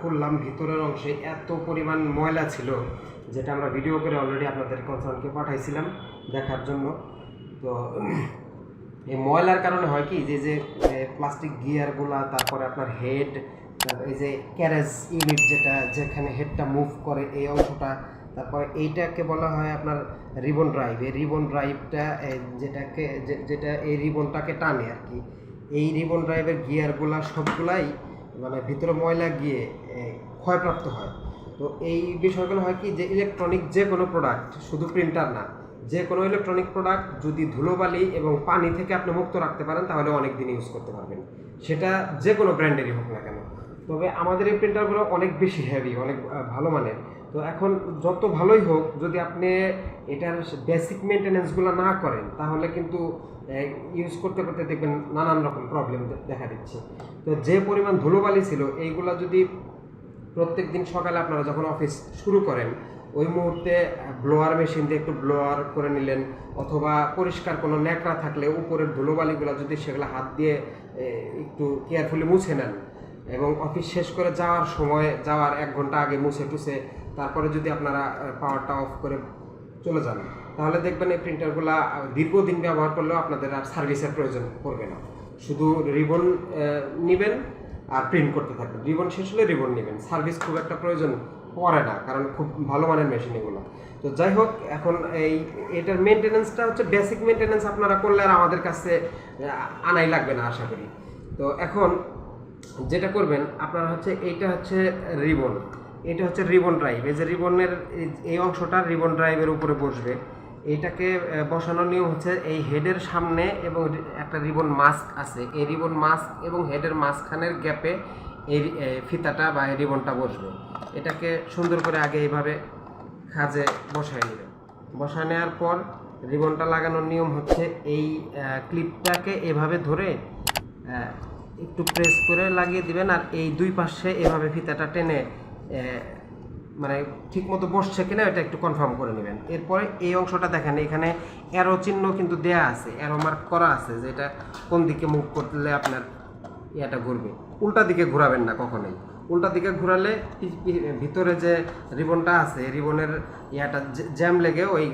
খুললাম, ভিতরের অংশে এত পরিমাণ ময়লা ছিল, যেটা আমরা ভিডিও করে অলরেডি আপনাদের কনসার্নকে পাঠাইছিলাম দেখার জন্য। তো এই ময়লার কারণে হয় কি, যে প্লাস্টিক গিয়ারগুলা, তারপরে আপনার হেড, এই যে ক্যারেজ ইউনিট যেখানে হেডটা মুভ করে এই অংশটা, তারপরে এইটাকে বলা হয় আপনার রিবন ড্রাইভ। এই রিবন ড্রাইভটা যেটা এই রিবনটাকে টানে আর কি, এই রিবন ড্রাইভের গিয়ারগুলা সবগুলাই মানে ভিতরে ময়লা গিয়ে ক্ষয়প্রাপ্ত হয়। তো এই বিষয়গুলো হয় কি, যে ইলেকট্রনিক যে কোনো প্রোডাক্ট, শুধু প্রিন্টার না, যে কোনো ইলেকট্রনিক প্রোডাক্ট যদি ধুলোবালি এবং পানি থেকে আপনি মুক্ত রাখতে পারেন তাহলে অনেক দিন ইউজ করতে পারবেন, সেটা যে কোনো ব্র্যান্ডেরই হোক না কেন। তবে আমাদের এই প্রিন্টারগুলো অনেক বেশি হেভি, অনেক ভালো মানের। তো এখন যত ভালোই হোক, যদি আপনি এটার বেসিক মেনটেন্যান্সগুলো না করেন তাহলে কিন্তু ইউজ করতে করতে দেখবেন নানান রকম প্রবলেম দেখা দিচ্ছে। তো যে পরিমাণ ধুলোবালি ছিল, এইগুলা যদি প্রত্যেক দিন সকালে আপনারা যখন অফিস শুরু করেন, ওই মুহূর্তে ব্লোয়ার মেশিন দিয়ে একটু ব্লোয়ার করে নিলেন, অথবা পরিষ্কার কোনো ন্যাকড়া থাকলে উপরের ধুলোবালিগুলো যদি সেগুলো হাত দিয়ে একটু কেয়ারফুলি মুছে নেন, এবং অফিস শেষ করে যাওয়ার 1 ঘন্টা আগে মুছে টুছে তারপরে যদি আপনারা পাওয়ারটা অফ করে চলে যান, তাহলে দেখবেন এই প্রিন্টারগুলো দীর্ঘদিন ব্যবহার করলেও আপনাদের আর সার্ভিসের প্রয়োজন পড়বে না। শুধু রিবন নেবেন আর প্রিন্ট করতে থাকবেন, রিবন শেষ হলে রিবন নেবেন, সার্ভিস খুব একটা প্রয়োজন পড়ে না, কারণ খুব ভালো মানের মেশিন এগুলো। তো যাই হোক, এখন এটার মেনটেন্যান্সটা হচ্ছে বেসিক মেনটেন্যান্স আপনারা করলে আর আমাদের কাছে আনাই লাগবে না আশা করি। তো এখন যেটা করবেন আপনারা হচ্ছে, এইটা হচ্ছে রিবন, এটা হচ্ছে রিবন ড্রাইভ। এই যে রিবনের এই অংশটা রিবন ড্রাইভের উপরে বসবে। এইটাকে বসানোর নিয়ম হচ্ছে, এই হেডের সামনে এবং একটা রিবন মাস্ক আছে, এই রিবন মাস্ক এবং হেডের মাঝখানের গ্যাপে এই ফিতাটা বা এই রিবনটা বসবে। এটাকে সুন্দর করে আগে এইভাবে খাজে বসায় নেবেন। বসায় নেওয়ার পর রিবনটা লাগানোর নিয়ম হচ্ছে, এই ক্লিপটাকে এভাবে ধরে একটু প্রেস করে লাগিয়ে দিবেন, আর এই দুই পাশে এভাবে ফিতাটা টেনে মানে ঠিক মতো বসছে কিনা এটা একটু কনফার্ম করে নেবেন। এরপরে এই অংশটা দেখেন, এখানে অ্যারো চিহ্ন কিন্তু দেয়া আছে, অ্যারো মার্ক করা আছে, যে এটা কোন দিকে মুভ করলে আপনার এটা ঘুরবে। উল্টা দিকে ঘোরাবেন না কখনোই, উল্টা দিকে ঘোরালে ভিতরে যে রিবনটা আছে, রিবনের জ্যাম লেগে ওই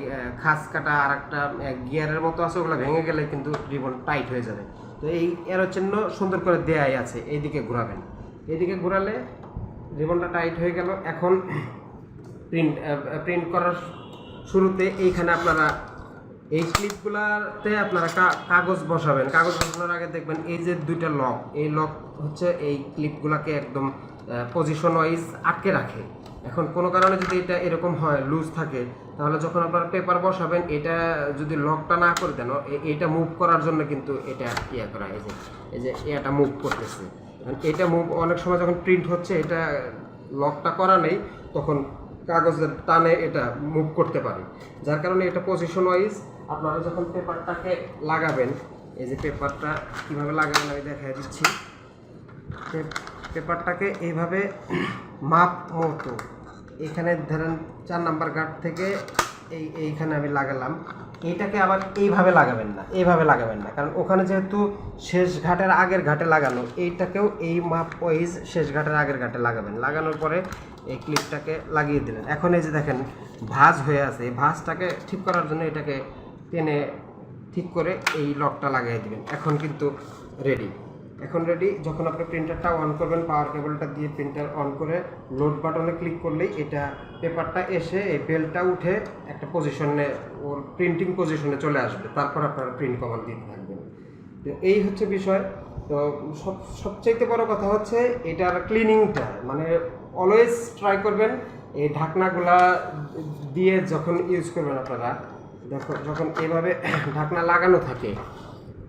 খাস কাটা আর একটা গিয়ারের মতো আছে, ওগুলো ভেঙে গেলে কিন্তু রিবন টাইট হয়ে যাবে। তো এই অ্যারো চিহ্ন সুন্দর করে দেয়াই আছে, এইদিকে ঘোরাবেন, এইদিকে ঘোরালে রিবনটা টাইট হয়ে গেল। এখন প্রিন্ট করার শুরুতে এইখানে আপনারা এই ক্লিপগুলাতে আপনারা কাগজ বসাবেন। কাগজ বসানোর আগে দেখবেন এই যে দুইটা লক, এই লক হচ্ছে এই ক্লিপগুলাকে একদম পজিশন ওয়াইজ আটকে রাখে। এখন কোনো কারণে যদি এটা এরকম হয়, লুজ থাকে, তাহলে যখন আপনারা পেপার বসাবেন, এটা যদি লকটা না করে দেন, এটা মুভ করার জন্য কিন্তু এটা করা, এই যে এটা মুভ করতেছে, এটা মুভ অনেক সময় যখন প্রিন্ট হচ্ছে, এটা লকটা করা নেই, তখন কাগজের টানে এটা মুভ করতে পারে, যার কারণে এটা পজিশন ওয়াইজ আপনারা যখন পেপারটাকে লাগাবেন, এই যে পেপারটা কীভাবে লাগাবেন আমি দেখাই দিচ্ছি। পেপারটাকে এইভাবে মাপ মতো এখানে ধরেন 4 নাম্বার গার্ড থেকে এইখানে আমি লাগালাম। এইটাকে আবার এইভাবে লাগাবেন না, এইভাবে লাগাবেন না, কারণ ওখানে যেহেতু শেষ ঘাটের আগের ঘাটে লাগানো, এইটাকেও এই মাপ ওয়াইজ শেষ ঘাটের আগের ঘাটে লাগাবেন। লাগানোর পরে এই ক্লিপটাকে লাগিয়ে দিলেন। এখন এই যে দেখেন ভাঁজ হয়ে আছে, এই ভাঁজটাকে ঠিক করার জন্য এটাকে টেনে ঠিক করে এই লকটা লাগিয়ে দিবেন। এখন কিন্তু রেডি, এখন রেডি। যখন আপনি প্রিন্টারটা অন করবেন, পাওয়ার কেবলটা দিয়ে প্রিন্টার অন করে লোড বাটনে ক্লিক করলেই এটা পেপারটা এসে এই বেলটা উঠে একটা পজিশনে, ওর প্রিন্টিং পজিশনে চলে আসবে। তারপর আপনারা প্রিন্ট কমান্ড দিতে থাকবেন। তো এই হচ্ছে বিষয়। তো সবচাইতে বড় কথা হচ্ছে এটার ক্লিনিংটা, মানে অলওয়েজ ট্রাই করবেন এই ঢাকনাগুলা দিয়ে যখন ইউজ করবেন আপনারা, দেখো যখন এইভাবে ঢাকনা লাগানো থাকে,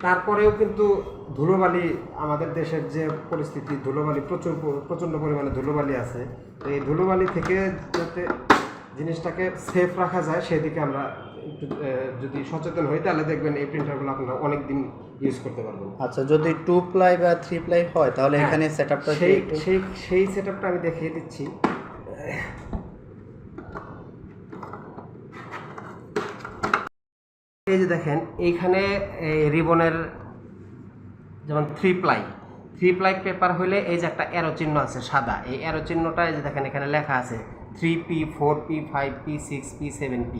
তারপরেও কিন্তু ধুলোবালি, আমাদের দেশের যে পরিস্থিতি, ধুলোবালি প্রচণ্ড পরিমাণে ধুলোবালি আছে। তো এই ধুলোবালি থেকে যাতে জিনিসটাকে সেফ রাখা যায়, সেদিকে আমরা একটু যদি সচেতন হই, তাহলে দেখবেন এই প্রিন্টারগুলো আপনারা অনেক দিন ইউজ করতে পারবেন। আচ্ছা, যদি 2 প্লাই বা 3 প্লাই হয় তাহলে এখানে সেটআপটা সেই সেটআপটা আমি দেখিয়ে দিচ্ছি। এই যে দেখেন, এইখানে রিবনের যেমন 3 প্লাই, 3 প্লাই পেপার হলে এই যে একটা অ্যারো চিহ্ন আছে সাদা, এই অ্যারো চিহ্নটা এই যে দেখেন এখানে লেখা আছে 3P 4P 5P 6P 7P।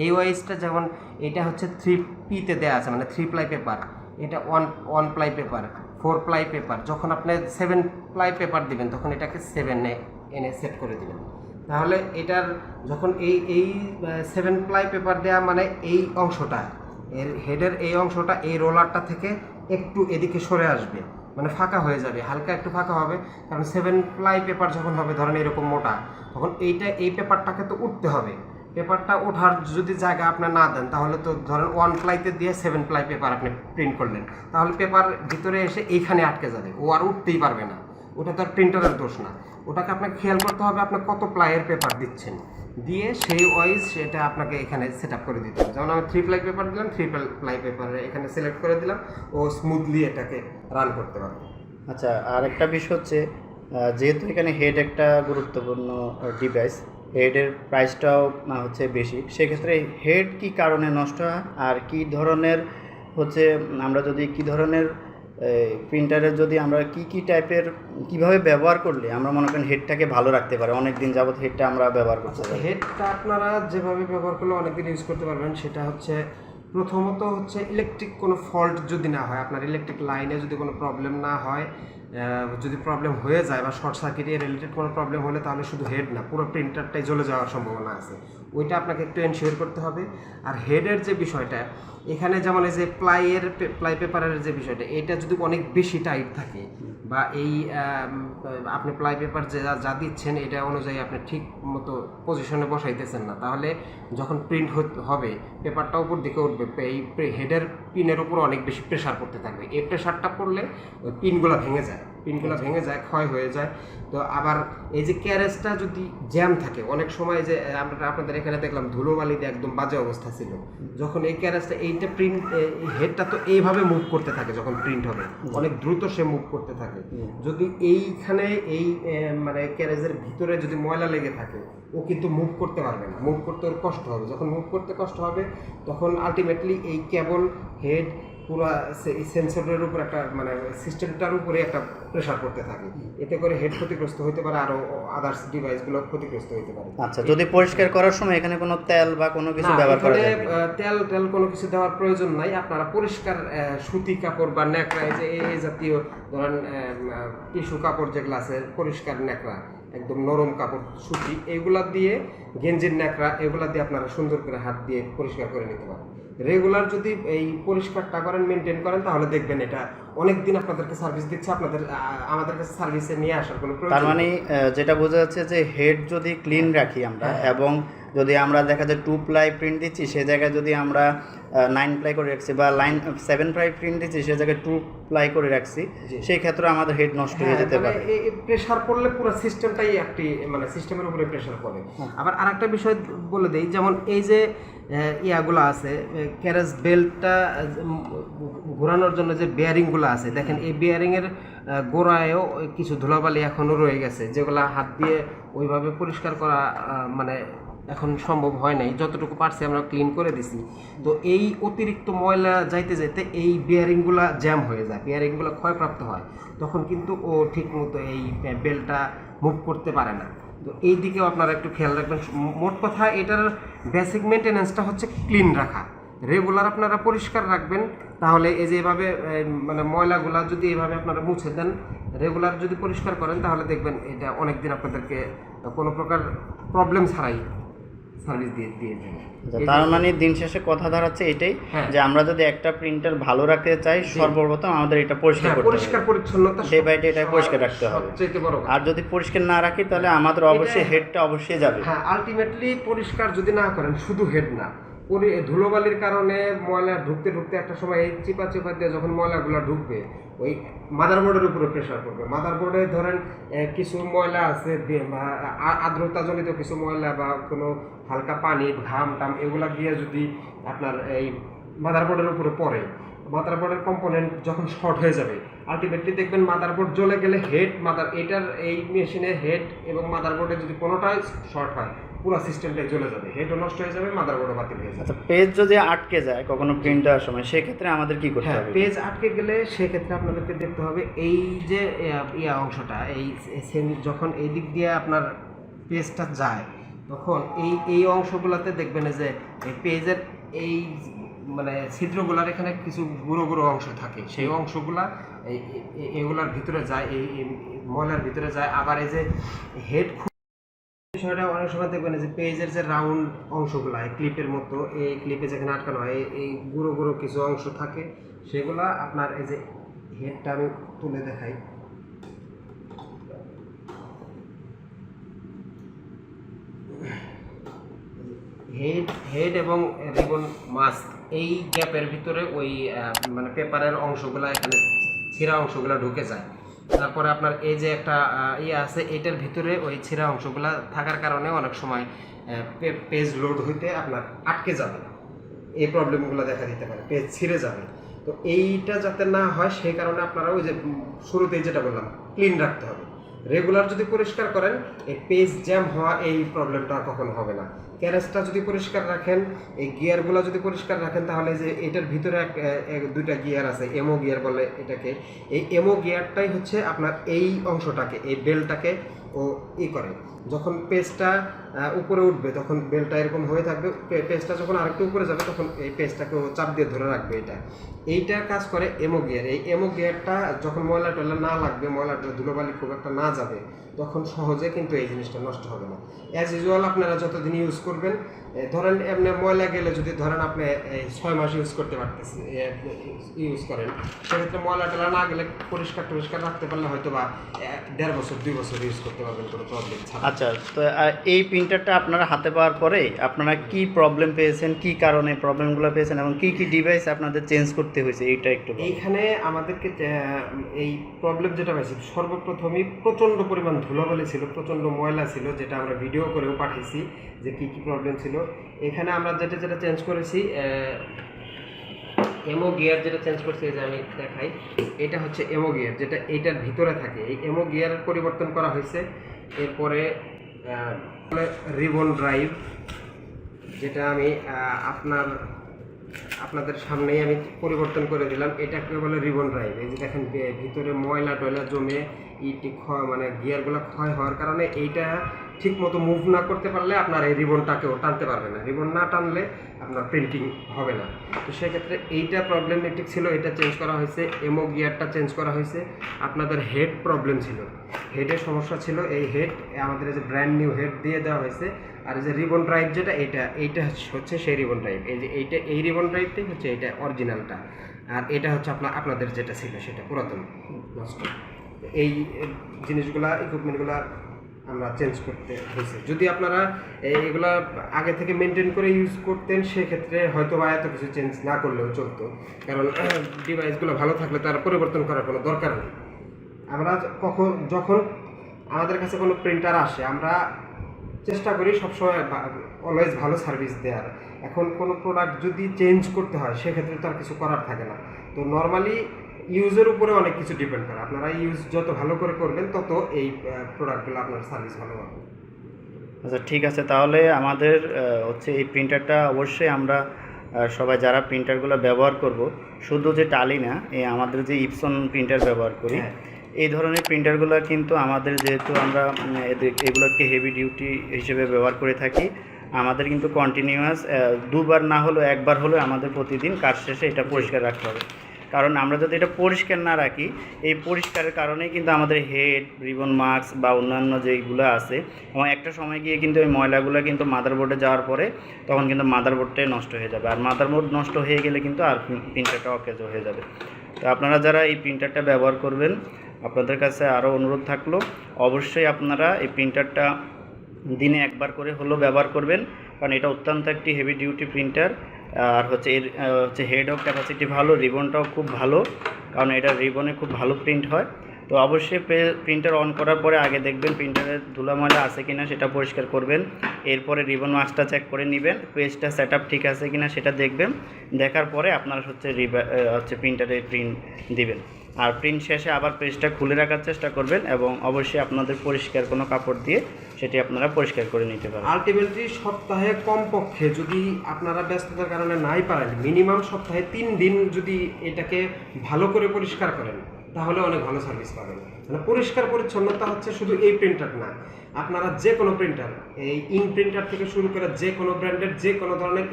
এই ওয়াইজটা যেমন এটা হচ্ছে 3P-তে দেওয়া আছে, মানে 3 প্লাই পেপার, এটা 1 প্লাই পেপার, 4 প্লাই পেপার। যখন আপনি 7 প্লাই পেপার দিবেন তখন এটাকে 7-এ এনে সেট করে দিবেন। তাহলে এটার যখন এই 7 প্লাই পেপার দেওয়া মানে এই অংশটা, এর হেডের এই অংশটা এই রোলারটা থেকে একটু এদিকে সরে আসবে, মানে ফাঁকা হয়ে যাবে, হালকা একটু ফাঁকা হবে। কারণ 7 প্লাই পেপার যখন হবে ধরেন এরকম মোটা, তখন এই পেপারটাকে তো উঠতে হবে। পেপারটা ওঠার যদি জায়গা আপনি না দেন তাহলে তো ধরেন 1 প্লাইতে দিয়ে 7 প্লাই পেপার আপনি প্রিন্ট করলেন, তাহলে পেপার ভিতরে এসে এইখানে আটকে যাবে, ও আর উঠতেই পারবে না। ওটা তো আর প্রিন্টারের দোষ না, ওটাকে আপনাকে খেয়াল করতে হবে আপনি কত প্লাইয়ের পেপার দিচ্ছেন, দিয়ে সেই ওয়াইজ সেটা আপনাকে এখানে সেট আপ করে দিতে হবে। যেমন আমি 3 প্লাই পেপার দিলাম, 3 প্লাই পেপারে এখানে সিলেক্ট করে দিলাম, ও স্মুথলি এটাকে রান করতে পারবে। আচ্ছা, আর একটা বিষয় হচ্ছে যেহেতু এখানে হেড একটা গুরুত্বপূর্ণ ডিভাইস, হেডের প্রাইসটাও হচ্ছে বেশি, সেক্ষেত্রে হেড কি কারণে নষ্ট হয় আর কি ধরনের হচ্ছে আমরা যদি কি ধরনের প্রিন্টারের যদি আমরা কি টাইপের কিভাবে ব্যবহার করলে আমরা মনে করেন হেডটাকে ভালো রাখতে পারি, অনেক দিন যাবত হেডটা আমরা ব্যবহার করতে পারি। হেডটা আপনারা যেভাবে ব্যবহার করলে অনেকদিন ইউজ করতে পারবেন, সেটা হচ্ছে প্রথমত হচ্ছে ইলেকট্রিক কোনো ফল্ট যদি না হয়, আপনার ইলেকট্রিক লাইনে যদি কোনো প্রবলেম না হয়, যদি প্রবলেম হয়ে যায় বা শর্ট সার্কিটে রিলেটেড কোনো প্রবলেম হলে তাহলে শুধু হেড না পুরো প্রিন্টারটাই জ্বলে যাওয়ার সম্ভাবনা আছে, ওইটা আপনাকে একটু এনশিওর করতে হবে। আর হেডের যে বিষয়টা এখানে যেমন এই যে প্লাই পেপারের যে বিষয়টা, এটা যদি অনেক বেশি টাইট থাকে বা এই আপনি প্লাই পেপার যা দিচ্ছেন এটা অনুযায়ী আপনি ঠিক মতো পজিশনে বসাইতেছেন না, তাহলে যখন প্রিন্ট হবে পেপারটা উপর দিকে উঠবে, এই হেডের পিনের উপর অনেক বেশি প্রেশার পড়তে থাকবে। এই প্রেশারটা পড়লে ওই পিনগুলো ভেঙে যায়, ক্ষয় হয়ে যায়। তো আবার এই যে ক্যারেজটা যদি জ্যাম থাকে, অনেক সময় যে আমরা আপনাদের এখানে দেখলাম ধুলোবালিতে একদম বাজে অবস্থা ছিল, যখন এই ক্যারেজটা এইটা প্রিন্ট হেডটা তো এইভাবে মুভ করতে থাকে, যখন প্রিন্ট হবে অনেক দ্রুত সে মুভ করতে থাকে। যদি এইখানে এই মানে ক্যারেজের ভিতরে যদি ময়লা লেগে থাকে, ও কিন্তু মুভ করতে পারবে না, মুভ করতে ওর কষ্ট হবে। যখন মুভ করতে কষ্ট হবে তখন আলটিমেটলি এই কেবল হেড পুরো সেন্সরের উপর একটা মানে সিস্টেমটার উপরে একটা প্রেশার পড়তে থাকে, এতে করে হেড ক্ষতিগ্রস্ত হতে পারে, আরও আদার্স ডিভাইসগুলো ক্ষতিগ্রস্ত হতে পারে। আচ্ছা, যদি পরিষ্কার করার সময় এখানে কোনো তেল বা কোনো কিছু ব্যবহার করা যাবে? তেল কোনো কিছু দেওয়ার প্রয়োজন নাই। আপনারা পরিষ্কার সুতি কাপড় বা ন্যাকড়া, এই জাতীয় ধরেন টিস্যু কাপড় যেগুলো আছে, পরিষ্কার ন্যাকড়া, একদম নরম কাপড় সুতি, এগুলা দিয়ে গেঞ্জির ন্যাকড়া এগুলা দিয়ে আপনারা সুন্দর করে হাত দিয়ে পরিষ্কার করে নিতে পারেন। রেগুলার যদি এই পরিষ্কারটা করেন, মেনটেন করেন, তাহলে দেখবেন এটা অনেক দিন আপনাদেরকে সার্ভিস দিচ্ছে, আমাদের কাছে সার্ভিসে নিয়ে আসার কোনো প্রয়োজন। তার মানে যেটা বোঝা যাচ্ছে যে হেড যদি ক্লিন রাখি আমরা, এবং যদি আমরা দেখা যায় 2 প্লাই প্রিন্ট দিচ্ছি সে জায়গায় যদি আমরা 9 প্লাই করে রাখছি, বা 7 প্লাই প্রিন্ট দিচ্ছি সে জায়গায় 2 প্লাই করে রাখছি, সেই ক্ষেত্রে আমাদের হেড নষ্ট হয়ে যেতে পারে। প্রেশার পড়লে পুরো সিস্টেমটাই একটি মানে সিস্টেমের উপরে প্রেশার পড়ে। আবার আরেকটা বিষয় বলে দেই, যেমন এই যে ইয়াগুলো আছে, ক্যারেজ বেল্টটা ঘোরানোর জন্য যে বেয়ারিংগুলো আছে, দেখেন এই বেয়ারিংয়ের গোড়ায়ও কিছু ধুলাবালি এখনও রয়ে গেছে, যেগুলো হাত দিয়ে ওইভাবে পরিষ্কার করা মানে এখন সম্ভব হয় নাই। যতটুকু পারছি আমরা ক্লিন করে দিছি। তো এই অতিরিক্ত ময়লা যাইতে যাইতে এই বেয়ারিংগুলো জ্যাম হয়ে যায়, বেয়ারিংগুলো ক্ষয়প্রাপ্ত হয়, তখন কিন্তু ও ঠিক মতো এই বেল্টটা মুভ করতে পারে না। তো এই দিকেও আপনারা একটু খেয়াল রাখবেন। মোট কথা এটার বেসিক মেনটেন্যান্সটা হচ্ছে ক্লিন রাখা, রেগুলার আপনারা পরিষ্কার রাখবেন। তাহলে এই যে এভাবে মানে ময়লাগুলা যদি এভাবে আপনারা মুছে দেন, রেগুলার যদি পরিষ্কার করেন, তাহলে দেখবেন এটা অনেক দিন আপনাদেরকে কোনো প্রকার প্রবলেম ছাড়াই সার্ভিস দিয়ে দেবে। তার মানে দিন শেষে কথা দাঁড়াচ্ছে এটাই যে আমরা যদি একটা প্রিন্টার ভালো রাখতে চাই, সর্বপ্রথম আমাদের এটা পরিষ্কার করতে হবে, পরিষ্কার পরিচ্ছন্নতা ডে বাই ডে এটা পরিষ্কার রাখতে হবে। আর যদি পরিষ্কার না রাখি তাহলে আমাদের অবশ্যই হেডটা অবশ্যই যাবে। হ্যাঁ, আলটিমেটলি পরিষ্কার যদি না করেন, শুধু হেড না, ধুলোবালির কারণে ময়লা ঢুকতে ঢুকতে একটা সময় এই চিপা দিয়ে যখন ময়লাগুলো ঢুকবে, ওই মাদারবোর্ডের উপরে প্রেশার পড়বে। মাদারবোর্ডে ধরেন কিছু ময়লা আছে, আর্দ্রতাজনিত কিছু ময়লা বা কোনো হালকা পানি, ঘাম টাম এগুলা দিয়ে যদি আপনার এই মাদারবোর্ডের উপরে পড়ে, মাদারবোর্ডের কম্পোনেন্ট যখন শর্ট হয়ে যাবে, আলটিমেটলি দেখবেন মাদারবোর্ড জ্বলে গেলে এটার এই মেশিনের হেড এবং মাদারবোর্ডে যদি কোনোটাই শর্ট হয়, পুরো সিস্টেমটাই চলে যাবে, হেডও নষ্ট হয়ে যাবে, মাদারবোর্ডও বাতিল হয়ে যাবে। আচ্ছা, পেজ যদি আটকে যায় কখনো প্রিন্ট দেওয়ার সময়, সেক্ষেত্রে আমাদের কি করতে হ্যাঁ, হবে? পেজ আটকে গেলে সেক্ষেত্রে আপনাদেরকে দেখতে হবে এই যে অংশটা, যখন এই দিক দিয়ে আপনার পেজটা যায়, তখন এই অংশগুলোতে দেখবেন যে এই পেজের এই মানে ছিদ্রগুলার এখানে কিছু গুঁড়ো গুঁড়ো অংশ থাকে, সেই অংশগুলা এগুলার ভিতরে যায়, এই ময়লার ভিতরে যায়। আবার এই যে হেড বিষয়টা অনেক সময় দেখবেন যে পেজের যে রাউন্ড অংশগুলা এই ক্লিপের মতো, এই ক্লিপে যেখানে আটকানো হয় এই গুঁড়ো গুঁড়ো কিছু অংশ থাকে, সেগুলা আপনার এই যে হেডটা আমি তুলে দেখাই, হেড এবং রিবন মাস্ক এই গ্যাপের ভিতরে ওই মানে পেপারের অংশগুলা, এখানে ছিঁড়া অংশগুলা ঢুকে যায়। তারপরে আপনার এই যে একটা আছে, এটার ভিতরে ওই ছিঁড়া অংশগুলা থাকার কারণে অনেক সময় পেজ লোড হইতে আপনার আটকে যাবে, এই প্রবলেমগুলো দেখা দিতে পারে, পেজ ছিঁড়ে যাবে। তো এইটা যাতে না হয় সেই কারণে আপনারা ওই যে শুরুতেই যেটা বললাম, ক্লিন রাখতে হবে। রেগুলার যদি পরিষ্কার করেন, এই পেজ জ্যাম হওয়া এই প্রবলেমটা কখনো হবে না। ক্যারেজটা যদি পরিষ্কার রাখেন, এই গিয়ারগুলো যদি পরিষ্কার রাখেন, তাহলে যে এটার ভিতরে দুইটা গিয়ার আছে, এমও গিয়ার বলে এটাকে, এই এমও গিয়ারটাই হচ্ছে আপনার এই অংশটাকে, এই বেলটাকে ও করে। যখন পেজটা উপরে উঠবে তখন বেলটা এরকম হয়ে থাকবে, পেজটা যখন আরেকটু উপরে যাবে তখন এই পেজটাকে ও চাপ দিয়ে ধরে রাখবে। এইটার কাজ করে এমও গিয়ার। এই এমও গিয়ারটা যখন ময়লা টয়লা না লাগবে, ময়লাটা ধুলোবালি খুব একটা না যাবে, তখন সহজে কিন্তু এই জিনিসটা নষ্ট হবে না। অ্যাজ ইউজুয়াল আপনারা যতদিন ইউজ করবেন, ধরেন এমনি ময়লা গেলে যদি ধরেন আপনি 6 মাস ইউজ করতে পারতেছেন, ইউজ করেন, সেক্ষেত্রে ময়লা টয়লা না গেলে পরিষ্কার রাখতে পারলে হয়তো বা 1.5 বছর 2 বছর ইউজ করতে পারবেন কোনো প্রবলেম ছাড়া। আচ্ছা, তো এই প্রিন্টারটা আপনারা হাতে পাওয়ার পরে আপনারা কি প্রবলেম পেয়েছেন, কি কারণে প্রবলেমগুলো পেয়েছেন এবং কি ডিভাইস আপনাদের চেঞ্জ করতে হয়েছে, এইটা একটু এইখানে আমাদেরকে এই প্রবলেম যেটা পাইছি, সর্বপ্রথমই প্রচণ্ড পরিমাণ ধুলোবালি ছিল, প্রচণ্ড ময়লা ছিল, যেটা আমরা ভিডিও করেও পাঠিয়েছি যে কী কী প্রবলেম ছিল। এখানে আমরা যেটা চেঞ্জ করেছি, এমও গিয়ার যেটা চেঞ্জ করছি, যে আমি দেখাই, এটা হচ্ছে এমও গিয়ার, যেটা এইটার ভিতরে থাকে, এই এমও গিয়ারের পরিবর্তন করা হয়েছে। এরপরে রিবন ড্রাইভ, যেটা আমি আপনাদের সামনেই আমি পরিবর্তন করে দিলাম, এটাকে বলে রিবন ড্রাইভ। এই যে দেখেন ভিতরে ময়লা টয়লা জমে মানে গিয়ারগুলো ক্ষয় হওয়ার কারণে এইটা ঠিক মতো মুভ না করতে পারলে আপনার এই রিবনটাকেও টানতে পারবে না, রিবন না টানলে আপনার প্রিন্টিং হবে না। তো সেক্ষেত্রে এইটা প্রবলেমেটিক ছিল, এটা চেঞ্জ করা হয়েছে। এমও গিয়ারটা চেঞ্জ করা হয়েছে। আপনাদের হেড প্রবলেম ছিল, হেডের সমস্যা ছিল, এই হেড আমাদের এই যে ব্র্যান্ড নিউ হেড দিয়ে দেওয়া হয়েছে। আর এই যে রিবন ড্রাইভ যেটা, এইটা হচ্ছে সেই রিবন ড্রাইভ, এই রিবন ড্রাইভটাই হচ্ছে এটা অরিজিনালটা। আর এটা হচ্ছে আপনাদের যেটা ছিল সেটা পুরাতন নষ্ট। এই জিনিসগুলা, ইকুইপমেন্টগুলা আমরা চেঞ্জ করতে হয়েছে। যদি আপনারা এগুলা আগে থেকে মেনটেন করে ইউজ করতেন, সেক্ষেত্রে হয়তো বা এত কিছু চেঞ্জ না করলেও চলতো, কারণ ডিভাইসগুলো ভালো থাকলে তার পরিবর্তন করার কোনো দরকার নেই। আমরা যখন আমাদের কাছে কোনো প্রিন্টার আসে, আমরা চেষ্টা করি সবসময় অলওয়েজ ভালো সার্ভিস দেওয়ার। এখন কোনো প্রোডাক্ট যদি চেঞ্জ করতে হয়, সেক্ষেত্রে তো আর কিছু করার থাকে না। তো নর্মালি ইউজের উপরে অনেক কিছু ডিপেন্ড করে, আপনারা ইউজ যত ভালো করে করবেন তত এই প্রোডাক্টগুলো আপনার সার্ভিস ভালো হবে। আচ্ছা, ঠিক আছে। তাহলে আমাদের হচ্ছে এই প্রিন্টারটা অবশ্যই আমরা সবাই যারা প্রিন্টারগুলো ব্যবহার করব, শুধু যে টালি না, এই আমাদের যে ইপসন প্রিন্টার ব্যবহার করি, এই ধরনের প্রিন্টারগুলো কিন্তু আমাদের, যেহেতু আমরা এগুলোকে হেভি ডিউটি হিসেবে ব্যবহার করে থাকি, আমাদের কিন্তু কন্টিনিউয়াস 2 বার না হলেও 1 বার হলেও আমাদের প্রতিদিন কাজ শেষে এটা পরিষ্কার রাখতে হবে। কারণ আমরা যদি এটা পরিষ্কার না রাখি, এই পরিষ্কারের কারণেই কিন্তু আমাদের হেড, রিবন মাস্ক বা অন্যান্য যেগুলো আছে, এবং একটা সময় গিয়ে কিন্তু এই ময়লাগুলো কিন্তু মাদারবোর্ডে যাওয়ার পরে তখন কিন্তু মাদারবোর্ডটাই নষ্ট হয়ে যাবে। আর মাদারবোর্ড নষ্ট হয়ে গেলে কিন্তু আর প্রিন্টারটা অকেজো হয়ে যাবে। তো আপনারা যারা এই প্রিন্টারটা ব্যবহার করবেন, আপনাদের কাছে আরও অনুরোধ থাকলো, অবশ্যই আপনারা এই প্রিন্টারটা দিনে 1 বার করে হলেও ব্যবহার করবেন, কারণ এটা অত্যন্ত একটি হেভি ডিউটি প্রিন্টার। আর হচ্ছে এর হচ্ছে হেডও ক্যাপাসিটি ভালো, রিবনটাও খুব ভালো, কারণ এটা রিবনে খুব ভালো প্রিন্ট হয়। তো অবশ্যই প্রিন্টার অন করার পরে আগে দেখবেন প্রিন্টারের ধুলা ময়লা আছে কিনা, সেটা পরিষ্কার করবেন। এরপরে রিবন মাস্কটা চেক করে নেবেন, পেজটা সেট আপ ঠিক আছে কিনা সেটা দেখবেন। দেখার পরে আপনারা হচ্ছে প্রিন্টারে প্রিন্ট দিবেন। আর প্রিন্ট শেষে আবার পেজটা খুলে রাখার চেষ্টা করবেন এবং অবশ্যই আপনাদের পরিষ্কার কোনো কাপড় দিয়ে সেটি আপনারা পরিষ্কার করে নিতে পারেন। আলটিমেটলি সপ্তাহে কমপক্ষে যদি আপনারা ব্যস্ততার কারণে নাই পারেন, মিনিমাম সপ্তাহে 3 দিন যদি এটাকে ভালো করে পরিষ্কার করেন তাহলে অনেক ভালো সার্ভিস পাবেন। মানে পরিষ্কার পরিচ্ছন্নতা হচ্ছে শুধু এই প্রিন্টার না, আপনারা যে কোনো প্রিন্টার, এই ইঙ্ক প্রিন্টার থেকে শুরু করে যে কোনো ব্র্যান্ডের যে কোনো ধরনের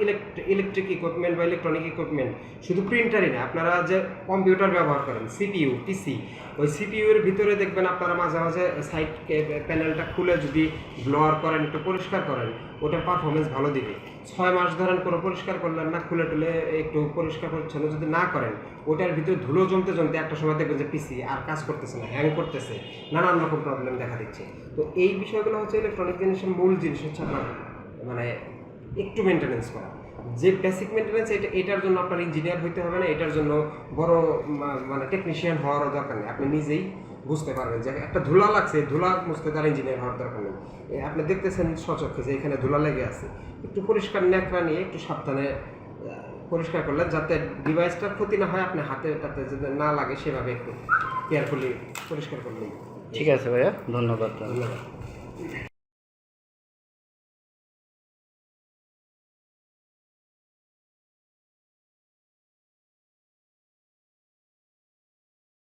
ইলেকট্রিক ইকুইপমেন্ট বা ইলেকট্রনিক ইকুইপমেন্ট, শুধু প্রিন্টারই না, আপনারা যে কম্পিউটার ব্যবহার করেন, সিপিইউ, পিসি, ওই সিপিইউ এর ভিতরে দেখবেন আপনারা মাঝে মাঝে সাইড প্যানেলটা খুলে যদি ব্লোয়ার করেন, একটু পরিষ্কার করেন, ওটার পারফরমেন্স ভালো দিবে। 6 মাস ধরেন কোনো পরিষ্কার করলেন না, খুলে টুলে একটু পরিষ্কার পরিচ্ছন্ন যদি না করেন, ওটার ভিতরে ধুলো জমতে জমতে একটা সময় দেখবেন যে পিসি আর কাজ করতেছে না, হ্যাং করতেছে, নানান রকম প্রবলেম দেখা দিচ্ছে। তো এই বিষয়গুলো হচ্ছে ইলেকট্রনিক জিনিসের মূল জিনিস হচ্ছে আপনার মানে একটু মেনটেনেন্স করা। যে বেসিক মেনটেনেন্স, এটার জন্য আপনার ইঞ্জিনিয়ার হইতে হবে না, এটার জন্য বড় মানে টেকনিশিয়ান হওয়ারও দরকার নেই। আপনি নিজেই বুঝতে পারবেন যে একটা ধুলা লাগছে, ধুলা মুছতে তার ইঞ্জিনিয়ার হওয়ার দরকার নেই। আপনি দেখতেছেন সচক্ষে যে এখানে ধুলা লেগে আছে, একটু পরিষ্কার ন্যাকড়া নিয়ে একটু সাবধানে পরিষ্কার করলেন, যাতে ডিভাইসটার ক্ষতি না হয়, আপনি হাতে তাতে যাতে না লাগে সেভাবে একটু কেয়ারফুলি পরিষ্কার করলেন। ঠিক আছে ভাইয়া, ধন্যবাদ। ধন্যবাদ।